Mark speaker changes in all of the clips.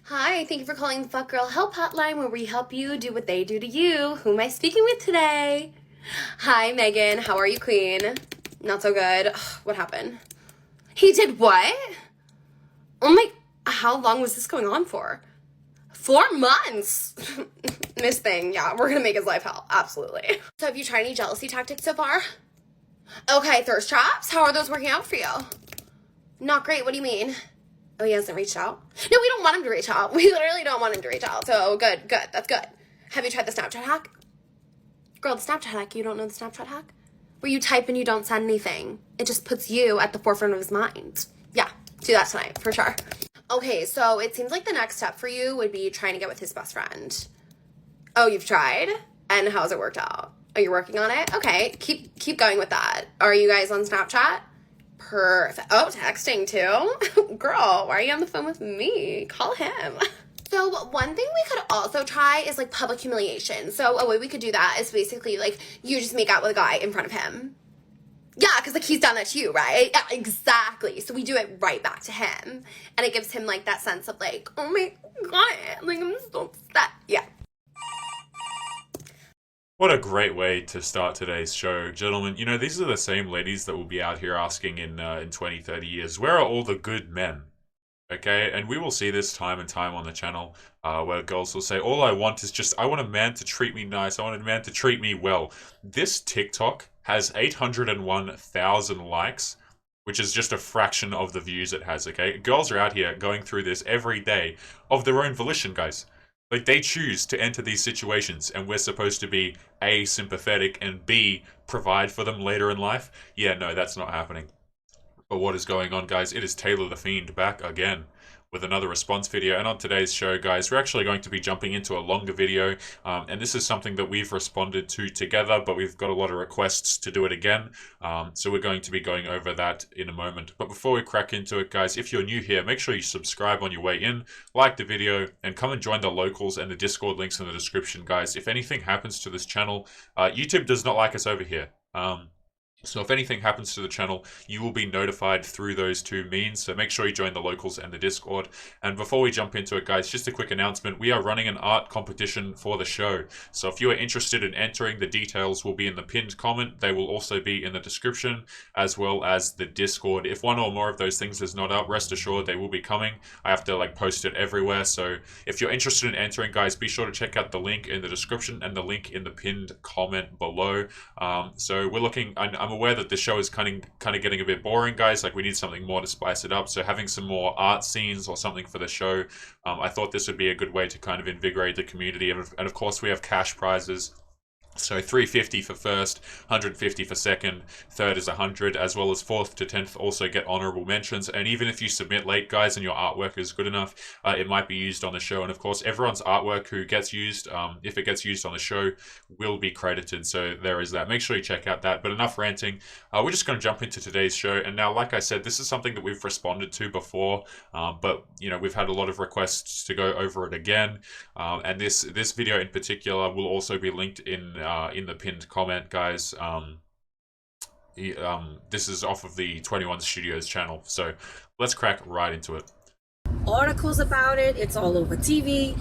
Speaker 1: Hi, thank you for calling the Fuck Girl Help Hotline where we help you do what they do to you. Who am I speaking with today? Hi, Megan. How are you, queen? Not so good. Ugh, what happened? He did what? Oh my, how long was this going on for? 4 months. Miss Thing, yeah, we're gonna make his life hell. Absolutely. So have you tried any jealousy tactics so far? Okay, thirst traps. How are those working out for you? Not great. What do you mean? Oh, he hasn't reached out? No, we don't want him to reach out. We literally don't want him to reach out. So good. That's good. Have you tried the Snapchat hack? Girl, the Snapchat hack. You don't know the Snapchat hack? Where you type and you don't send anything. It just puts you at the forefront of his mind. Yeah, do that tonight for sure. Okay, so it seems like the next step for you would be trying to get with his best friend. Oh, you've tried? And how's it worked out? Are you working on it? Okay, keep going with that. Are you guys on Snapchat? Perfect. Oh, texting too? Girl, why are you on the phone with me? Call him. So one thing we could also try is like public humiliation. So a way we could do that is basically like you just make out with a guy in front of him. Yeah, because like he's done that to you, right? Yeah, exactly. So we do it right back to him. And it gives him like that sense of like, oh my God, like I'm so upset. Yeah.
Speaker 2: What a great way to start today's show, gentlemen. You know, these are the same ladies that will be out here asking in 20, 30 years, where are all the good men? Okay, and we will see this time and time on the channel where girls will say, all I want is just, I want a man to treat me nice. I want a man to treat me well. This TikTok has 801,000 likes, which is just a fraction of the views it has, okay? Girls are out here going through this every day of their own volition, guys. Like, they choose to enter these situations, and we're supposed to be A, sympathetic, and B, provide for them later in life? Yeah, no, that's not happening. But what is going on, guys? It is Taylor the Fiend back again with another response video. And on today's show, guys, we're actually going to be jumping into a longer video. And this is something that we've responded to together, but we've got a lot of requests to do it again. So we're going to be going over that in a moment. But before we crack into it, guys, if you're new here, make sure you subscribe on your way in, like the video, and come and join the locals and the Discord links in the description, guys. If anything happens to this channel, YouTube does not like us over here. So if anything happens to the channel, you will be notified through those two means. So make sure you join the locals and the Discord. And before we jump into it, guys, just a quick announcement. We are running an art competition for the show. So if you are interested in entering, the details will be in the pinned comment. They will also be in the description as well as the Discord. If one or more of those things is not up, rest assured they will be coming. I have to like post it everywhere. So if you're interested in entering, guys, be sure to check out the link in the description and the link in the pinned comment below. So we're looking, I'm aware that the show is kind of getting a bit boring, guys. Like, we need something more to spice it up. So having some more art scenes or something for the show, I thought this would be a good way to kind of invigorate the community. And of course, we have cash prizes. So 350 for first, 150 for second, third is 100, as well as fourth to 10th also get honorable mentions. And even if you submit late, guys, and your artwork is good enough, it might be used on the show. And of course, everyone's artwork who gets used, if it gets used on the show, will be credited. So there is that. Make sure you check out that. But enough ranting. We're just going to jump into today's show. And now, like I said, this is something that we've responded to before, but you know, we've had a lot of requests to go over it again. And this video in particular will also be linked in the pinned comment, guys. This is off of the 21 Studios channel, so let's crack right into it.
Speaker 3: Articles about it, it's all over TV.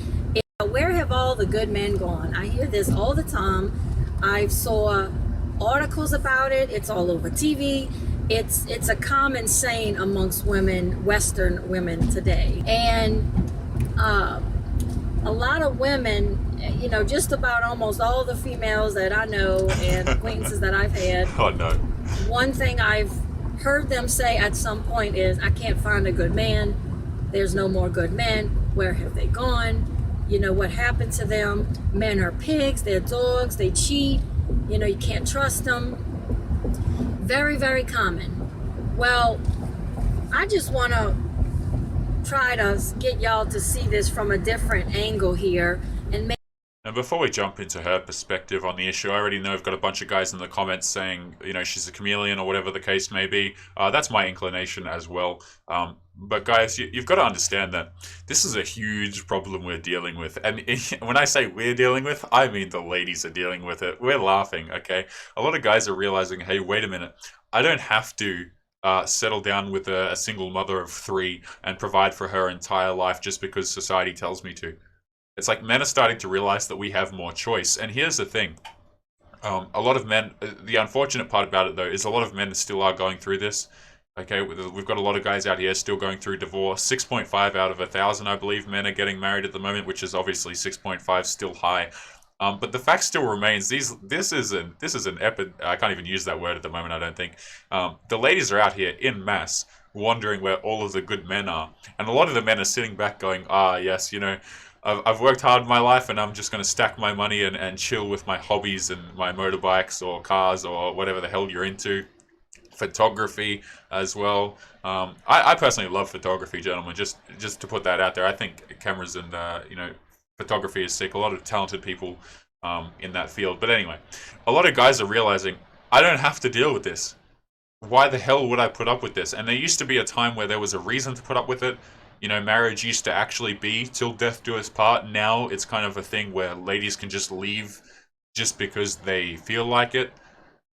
Speaker 3: Where have all the good men gone? I hear this all the time. I saw articles about it, it's all over TV. It's a common saying amongst women, Western women today. And a lot of women, you know, just about almost all the females that I know and acquaintances that I've had.
Speaker 2: Oh no.
Speaker 3: One thing I've heard them say at some point is, I can't find a good man. There's no more good men. Where have they gone? You know, what happened to them? Men are pigs, they're dogs, they cheat. You know, you can't trust them. Very, very common. Well, I just want to try to get y'all to see this from a different angle here.
Speaker 2: And before we jump into her perspective on the issue, I already know I've got a bunch of guys in the comments saying, you know, she's a chameleon or whatever the case may be. That's my inclination as well. But guys, you've got to understand that this is a huge problem we're dealing with. And when I say we're dealing with, I mean the ladies are dealing with it. We're laughing, okay? A lot of guys are realizing, hey, wait a minute. I don't have to settle down with a single mother of 3 and provide for her entire life just because society tells me to. It's like men are starting to realize that we have more choice. And here's the thing. A lot of men, the unfortunate part about it though, is a lot of men still are going through this. Okay, we've got a lot of guys out here still going through divorce. 6.5 out of 1,000, I believe, men are getting married at the moment, which is obviously 6.5 still high. But the fact still remains, this is an epic. I can't even use that word at the moment, I don't think. The ladies are out here in mass, wondering where all of the good men are. And a lot of the men are sitting back going, yes, you know, I've worked hard in my life and I'm just going to stack my money and chill with my hobbies and my motorbikes or cars or whatever the hell you're into. Photography as well. I personally love photography, gentlemen, just to put that out there. I think cameras and, you know, photography is sick. A lot of talented people in that field. But anyway, a lot of guys are realizing, I don't have to deal with this. Why the hell would I put up with this? And there used to be a time where there was a reason to put up with it. You know, marriage used to actually be till death do us part. Now it's kind of a thing where ladies can just leave just because they feel like it.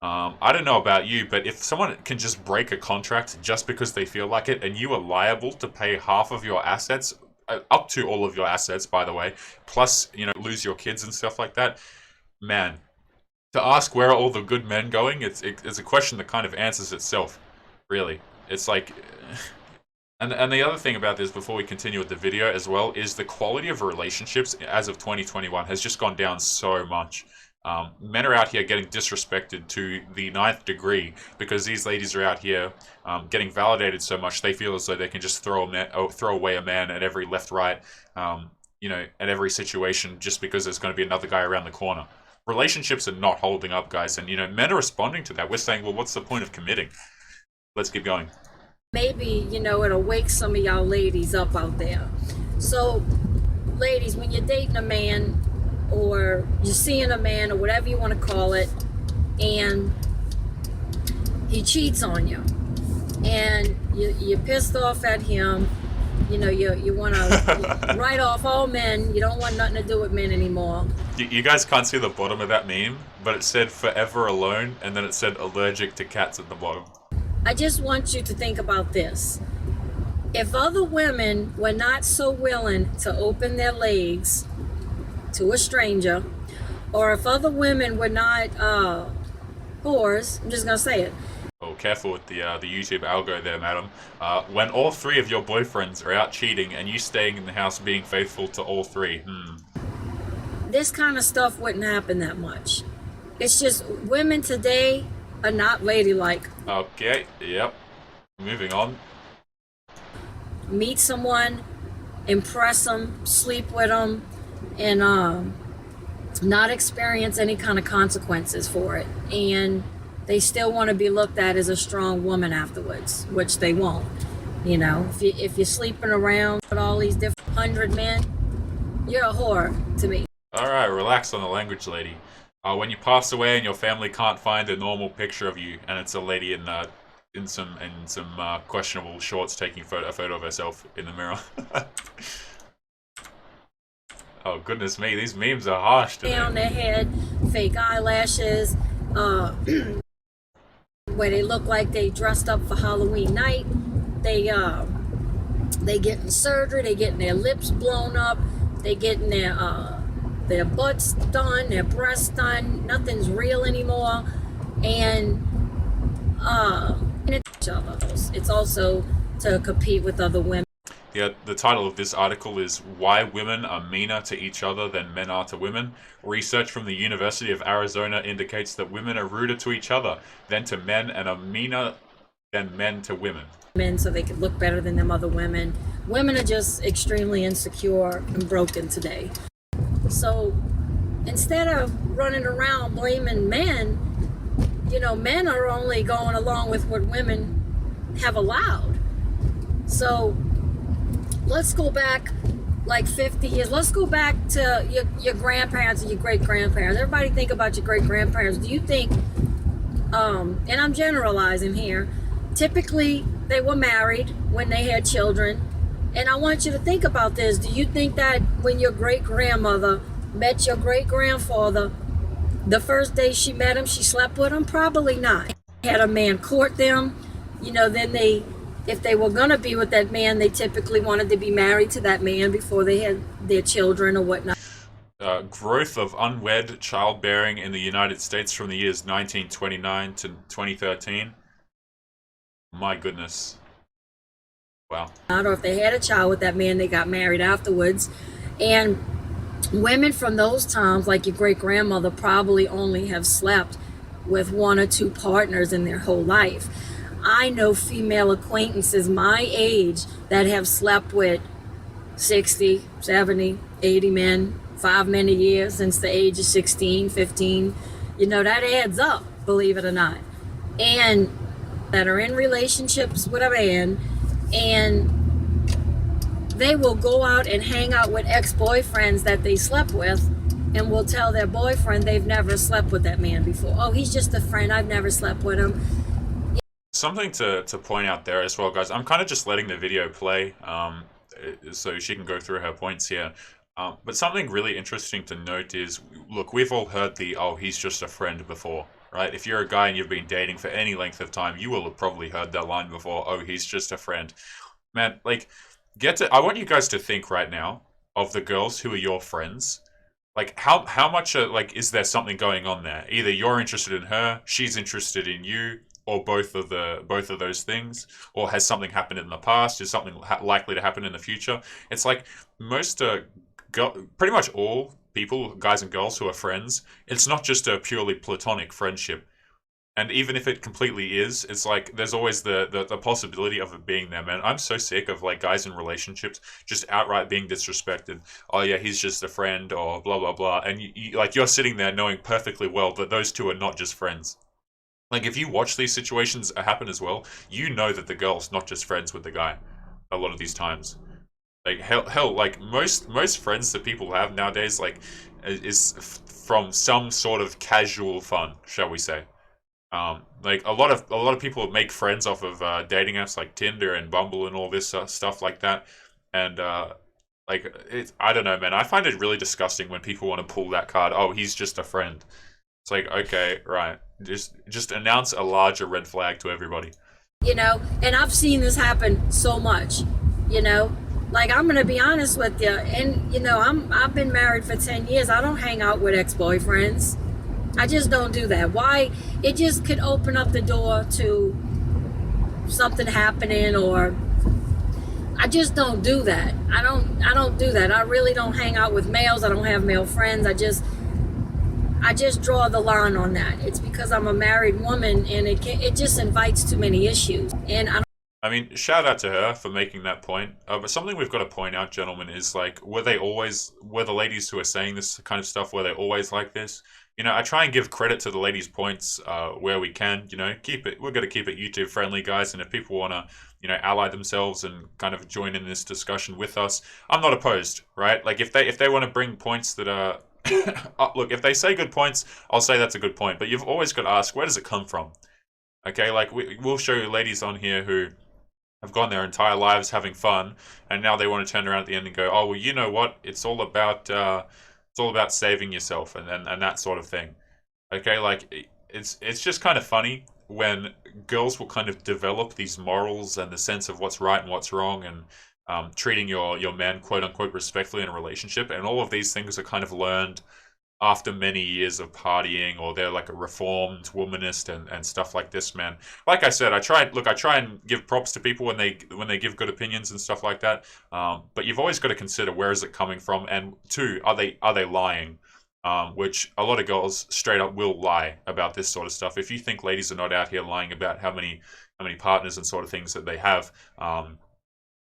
Speaker 2: I don't know about you, but if someone can just break a contract just because they feel like it, and you are liable to pay half of your assets, up to all of your assets, by the way, plus, you know, lose your kids and stuff like that, man, to ask where are all the good men going, it's a question that kind of answers itself, really. It's like... And the other thing about this, before we continue with the video as well, is the quality of relationships as of 2021 has just gone down so much. Men are out here getting disrespected to the 9th degree because these ladies are out here getting validated so much they feel as though they can just throw away a man at every left, right, you know, at every situation just because there's going to be another guy around the corner. Relationships are not holding up, guys, and, you know, men are responding to that. We're saying, well, what's the point of committing? Let's keep going.
Speaker 3: Maybe, you know, it'll wake some of y'all ladies up out there. So, ladies, when you're dating a man or you're seeing a man or whatever you want to call it, and he cheats on you, and you're pissed off at him, you know, you want to write off all men. You don't want nothing to do with men anymore.
Speaker 2: You guys can't see the bottom of that meme, but it said forever alone, and then it said allergic to cats at the bottom.
Speaker 3: I just want you to think about this. If other women were not so willing to open their legs to a stranger, or if other women were not whores, I'm just gonna say it.
Speaker 2: Oh, careful with the YouTube algo there, madam. When all 3 of your boyfriends are out cheating and you staying in the house being faithful to all 3,
Speaker 3: This kind of stuff wouldn't happen that much. It's just women today are not ladylike.
Speaker 2: Okay, yep. Moving on.
Speaker 3: Meet someone, impress them, sleep with them, and not experience any kind of consequences for it. And they still want to be looked at as a strong woman afterwards, which they won't. You know, if you're sleeping around with all these different 100 men, you're a whore to me.
Speaker 2: All right, relax on the language, lady. When you pass away and your family can't find a normal picture of you, and it's a lady in some questionable shorts taking a photo of herself in the mirror. Oh goodness me, these memes are harsh today.
Speaker 3: On their head, fake eyelashes, where they look like they dressed up for Halloween night. They getting surgery, they getting their lips blown up, they getting their butts done, their breasts done. Nothing's real anymore, and it's also to compete with other women.
Speaker 2: Yeah, the title of this article is Why Women Are Meaner to Each Other Than Men Are to Women. Research from the University of Arizona indicates that women are ruder to each other than to men and are meaner than men to women. Men,
Speaker 3: so they could look better than them other women. Women are just extremely insecure and broken today. So instead of running around blaming men, you know, men are only going along with what women have allowed. So let's go back like 50 years. Let's go back to your grandparents and your great-grandparents. Everybody think about your great-grandparents. Do you think, and I'm generalizing here, typically they were married when they had children. And I want you to think about this. Do you think that when your great-grandmother met your great-grandfather, the first day she met him, she slept with him? Probably not. Had a man court them, then if they were gonna be with that man, they typically wanted to be married to that man before they had their children or whatnot.
Speaker 2: Growth of unwed childbearing in the United States from the years 1929 to 2013. My goodness. Wow.
Speaker 3: Or if they had a child with that man, they got married afterwards. And women from those times, like your great grandmother, probably only have slept with one or two partners in their whole life. I know female acquaintances my age that have slept with 60, 70, 80 men, 5 men a year since the age of 16, 15. That adds up, believe it or not. And that are in relationships with a man, and they will go out and hang out with ex-boyfriends that they slept with, and will tell their boyfriend they've never slept with that man before. Oh, he's just a friend, I've never slept with him.
Speaker 2: Something to point out there as well, guys. I'm kind of just letting the video play so she can go through her points here. But something really interesting to note is, look, we've all heard the, oh, he's just a friend before, right? If you're a guy and you've been dating for any length of time, you will have probably heard that line before, oh, he's just a friend. Man, like, I want you guys to think right now of the girls who are your friends. Like, how much, is there something going on there? Either you're interested in her, she's interested in you, or both of those things, or has something happened in the past? Is something likely to happen in the future? It's like most, pretty much all people, guys and girls who are friends, it's not just a purely platonic friendship. And even if it completely is, it's like there's always the possibility of it being there, man. I'm so sick of like guys in relationships just outright being disrespected. Oh yeah, he's just a friend, or blah blah blah. And you're sitting there knowing perfectly well that those two are not just friends. Like, if you watch these situations happen as well, you know that the girl's not just friends with the guy a lot of these times. Like, hell, like most friends that people have nowadays, like, is from some sort of casual fun, shall we say. Like, a lot of people make friends off of dating apps like Tinder and Bumble and all this stuff like that. And I don't know, man. I find it really disgusting when people want to pull that card. Oh, he's just a friend. It's like, okay, right. Just announce a larger red flag to everybody.
Speaker 3: And I've seen this happen so much. Like, I'm gonna be honest with you, and I've been married for 10 years. I don't hang out with ex-boyfriends. I just don't do that. Why? It just could open up the door to something happening, or I just don't do that. I don't do that. I really don't hang out with males. I don't have male friends. I just draw the line on that. It's because I'm a married woman, and it just invites too many issues. And
Speaker 2: I mean, shout out to her for making that point. But something we've got to point out, gentlemen, is like, were the ladies who are saying this kind of stuff, were they always like this? I try and give credit to the ladies' points where we can. We're going to keep it YouTube friendly, guys. And if people want to, ally themselves and kind of join in this discussion with us, I'm not opposed, right? Like, if they want to bring points that are look, if they say good points, I'll say that's a good point. But you've always got to ask, where does it come from? Okay, like, we'll show you ladies on here who have gone their entire lives having fun, and now they want to turn around at the end and go, oh, well, you know what? It's all about saving yourself and that sort of thing. Okay, like, it's just kind of funny when girls will kind of develop these morals and the sense of what's right and what's wrong, and treating your man quote unquote respectfully in a relationship, and all of these things are kind of learned after many years of partying, or they're like a reformed womanist and stuff like this, man. Like I said, I try and give props to people when they give good opinions and stuff like that. But you've always got to consider, where is it coming from, and two, are they lying? Which a lot of girls straight up will lie about this sort of stuff. If you think ladies are not out here lying about how many partners and sort of things that they have,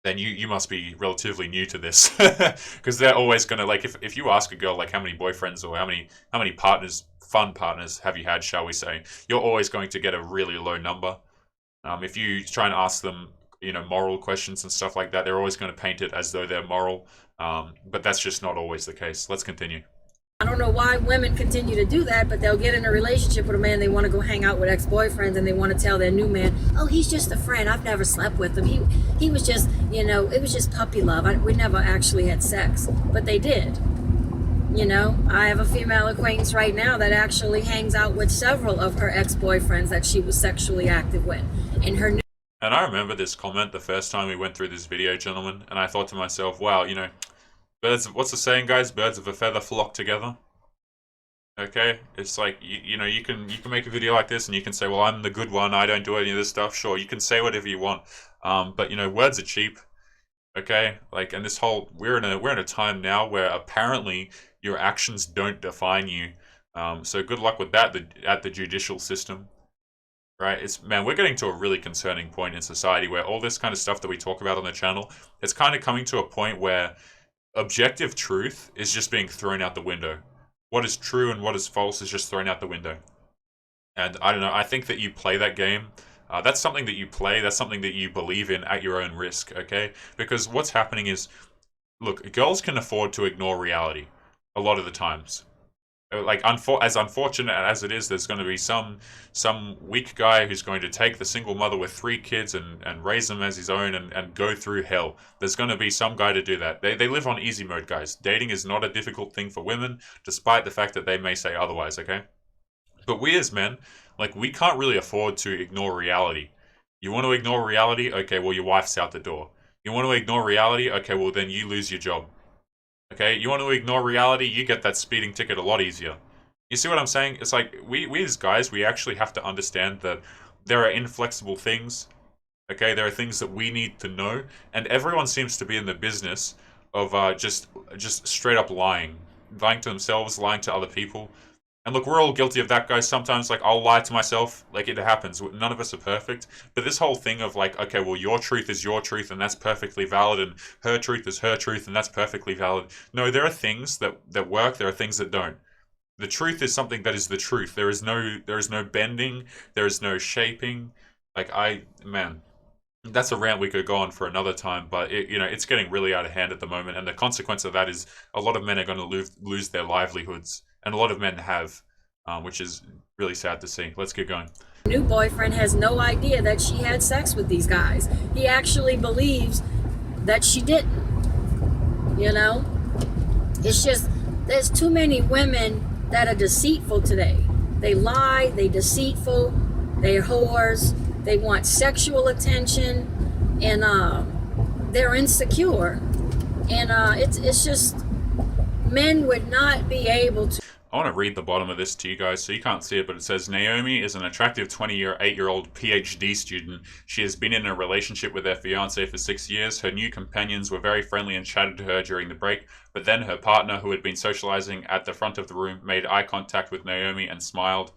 Speaker 2: then you must be relatively new to this, because they're always gonna, like, if you ask a girl like how many boyfriends or how many partners, fun partners have you had, shall we say, you're always going to get a really low number. If you try and ask them, moral questions and stuff like that, they're always going to paint it as though they're moral, but that's just not always the case. Let's continue.
Speaker 3: I don't know why women continue to do that, but they'll get in a relationship with a man, they want to go hang out with ex-boyfriends, and they want to tell their new man, oh, he's just a friend, I've never slept with him, he was just, it was just puppy love, we never actually had sex. But they did. I have a female acquaintance right now that actually hangs out with several of her ex-boyfriends that she was sexually active with, and her
Speaker 2: And I remember this comment the first time we went through this video, gentlemen, and I thought to myself, wow, you know, birds, what's the saying, guys? Birds of a feather flock together. Okay, it's like, you know, you can make a video like this and you can say, well, I'm the good one, I don't do any of this stuff. Sure, you can say whatever you want, but you know, words are cheap. Okay, like, and this whole, we're in a time now where apparently your actions don't define you. So good luck with that at the judicial system. Right, man, we're getting to a really concerning point in society where all this kind of stuff that we talk about on the channel, it's kind of coming to a point where objective truth is just being thrown out the window. What is true and what is false is just thrown out the window. And I don't know, I think that you play that game. That's something that you play, that's something that you believe in at your own risk, okay? Because what's happening is, look, girls can afford to ignore reality a lot of the times. Like, as unfortunate as it is, there's going to be some weak guy who's going to take the single mother with 3 kids and raise them as his own and go through hell. There's going to be some guy to do that. They live on easy mode, guys. Dating is not a difficult thing for women, despite the fact that they may say otherwise, okay? But we as men, like, we can't really afford to ignore reality. You want to ignore reality? Okay, well, your wife's out the door. You want to ignore reality? Okay, well, then you lose your job. Okay, you want to ignore reality, you get that speeding ticket a lot easier. You see what I'm saying? It's like, we as guys, we actually have to understand that there are inflexible things. Okay, there are things that we need to know, and everyone seems to be in the business of just straight up lying. Lying to themselves, lying to other people. And look, we're all guilty of that, guys. Sometimes, like, I'll lie to myself. Like, it happens. None of us are perfect. But this whole thing of, like, okay, well, your truth is your truth, and that's perfectly valid, and her truth is her truth, and that's perfectly valid. No, there are things that work. There are things that don't. The truth is something that is the truth. There is no bending. There is no shaping. Like, man, that's a rant we could go on for another time. But you know, it's getting really out of hand at the moment, and the consequence of that is a lot of men are going to lose their livelihoods. And a lot of men have, which is really sad to see. Let's get going.
Speaker 3: New boyfriend has no idea that she had sex with these guys. He actually believes that she didn't. You know? It's just, there's too many women that are deceitful today. They lie, they deceitful, they're whores, they want sexual attention, and they're insecure. And it's just, men would not be able to.
Speaker 2: I want to read the bottom of this to you guys, so you can't see it, but it says, Naomi is an attractive 28-year-old PhD student. She has been in a relationship with her fiancé for 6 years. Her new companions were very friendly and chatted to her during the break, but then her partner, who had been socializing at the front of the room, made eye contact with Naomi and smiled.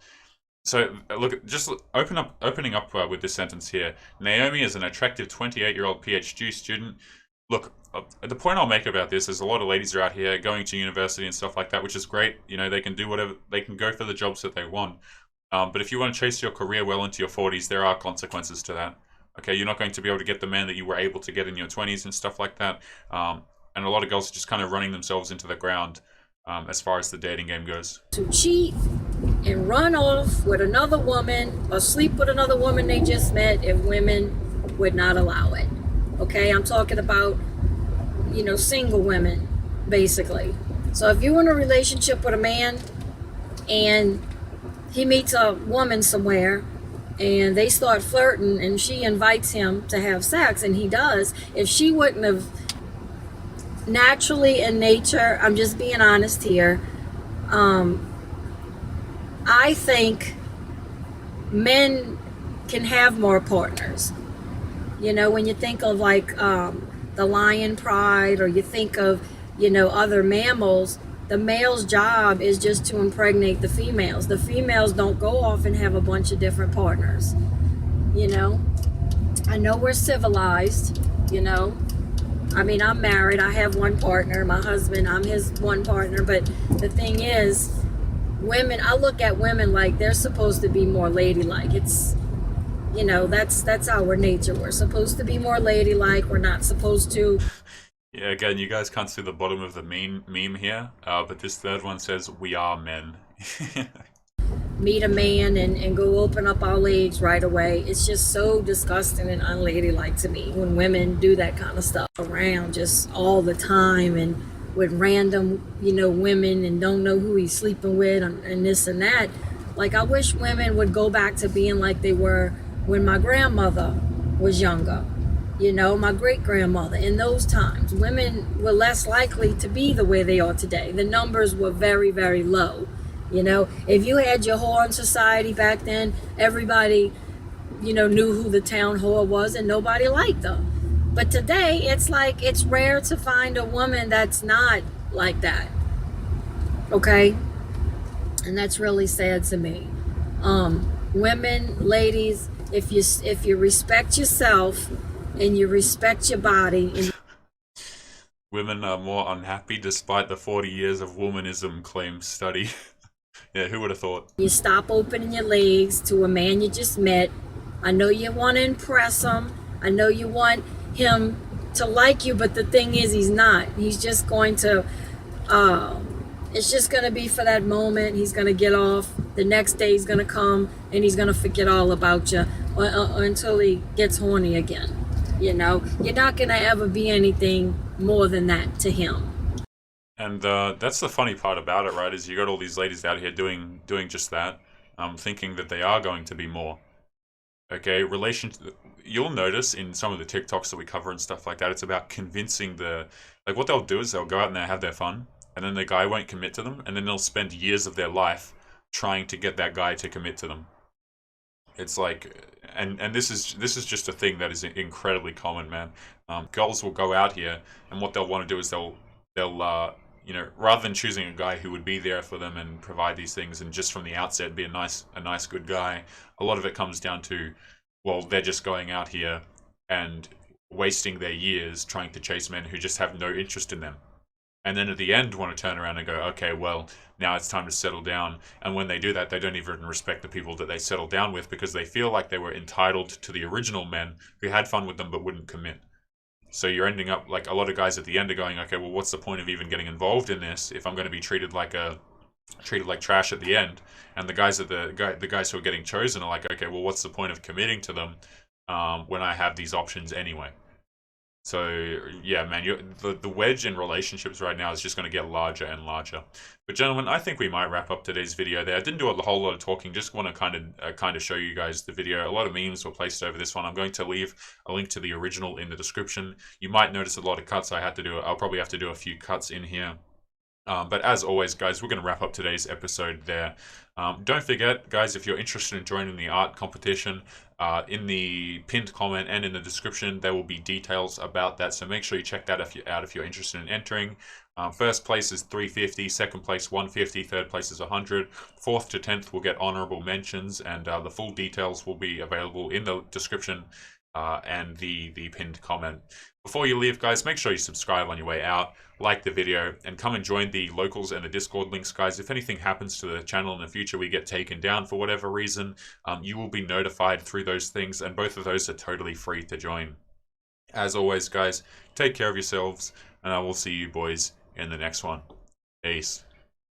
Speaker 2: So, look, just opening up with this sentence here. Naomi is an attractive 28-year-old PhD student. Look, the point I'll make about this is a lot of ladies are out here going to university and stuff like that, which is great. You know, they can do whatever, they can go for the jobs that they want. But if you want to chase your career well into your 40s, there are consequences to that. Okay, you're not going to be able to get the man that you were able to get in your 20s and stuff like that. And a lot of girls are just kind of running themselves into the ground as far as the dating game goes.
Speaker 3: To cheat and run off with another woman or sleep with another woman they just met if women would not allow it. Okay, I'm talking about, you know, single women, basically. So if you're in a relationship with a man and he meets a woman somewhere and they start flirting and she invites him to have sex and he does, if she wouldn't have naturally in nature, I'm just being honest here, I think men can have more partners. You know, when you think of like the lion pride, or you think of, you know, other mammals, the male's job is just to impregnate the females. The females don't go off and have a bunch of different partners. You know, I know we're civilized, you know. I mean, I'm married, I have one partner, my husband, I'm his one partner, but the thing is, women, I look at women like they're supposed to be more ladylike. It's, you know, that's our nature. We're supposed to be more ladylike. We're not supposed to.
Speaker 2: Yeah, again, you guys can't see the bottom of the meme here, but this third one says, we are men.
Speaker 3: Meet a man and go open up our legs right away. It's just so disgusting and unladylike to me when women do that kind of stuff around just all the time and with random, you know, women and don't know who he's sleeping with and this and that. Like, I wish women would go back to being like they were when my grandmother was younger. You know, my great-grandmother, in those times, women were less likely to be the way they are today. The numbers were very, very low. You know, if you had your whore in society back then, everybody, you know, knew who the town whore was and nobody liked them. But today, it's like, it's rare to find a woman that's not like that. Okay? And that's really sad to me. Women, ladies, if you respect yourself and you respect your body, and
Speaker 2: Women are more unhappy despite the 40 years of womanism claims study. Yeah, who would have thought?
Speaker 3: you stop opening your legs to a man you just met. I know you want to impress him. I know you want him to like you, but the thing is, he's not. He's just going to, it's just going to be for that moment. He's going to get off. The next day he's going to come and he's going to forget all about you until he gets horny again. You know, you're not going to ever be anything more than that to him.
Speaker 2: And that's the funny part about it, right? Is you got all these ladies out here doing just that, thinking that they are going to be more. Okay, you'll notice in some of the TikToks that we cover and stuff like that, it's about convincing like what they'll do is they'll go out and they'll have their fun, and then the guy won't commit to them, and then they'll spend years of their life trying to get that guy to commit to them. It's like, and this is just a thing that is incredibly common, man. Girls will go out here, and what they'll want to do is they'll you know, rather than choosing a guy who would be there for them and provide these things and just from the outset be a nice good guy, a lot of it comes down to, well, they're just going out here and wasting their years trying to chase men who just have no interest in them. And then at the end want to turn around and go, okay, well, now it's time to settle down. And when they do that, they don't even respect the people that they settled down with because they feel like they were entitled to the original men who had fun with them but wouldn't commit. So you're ending up like a lot of guys at the end are going, okay, well, what's the point of even getting involved in this if I'm going to be treated like trash at the end? And the guys who are getting chosen are like, okay, well, what's the point of committing to them when I have these options anyway? So yeah, man, the wedge in relationships right now is just going to get larger and larger. But gentlemen, I think we might wrap up today's video there. I didn't do a whole lot of talking, just want to kind of show you guys the video. A lot of memes were placed over this one. I'm going to leave a link to the original in the description. You might notice a lot of cuts I'll probably have to do a few cuts in here. But as always, guys, we're going to wrap up today's episode there. Don't forget, guys, if you're interested in joining the art competition, in the pinned comment and in the description, there will be details about that. So make sure you check that out if you're interested in entering. First place is $350, second place $150, third place is $100, fourth to 10th will get honorable mentions, and the full details will be available in the description and the pinned comment. Before you leave, guys, make sure you subscribe on your way out, like the video, and come and join the locals and the Discord links, guys. If anything happens to the channel in the future, we get taken down for whatever reason, you will be notified through those things, and both of those are totally free to join. As always, guys, take care of yourselves, and I will see you boys in the next one. Peace.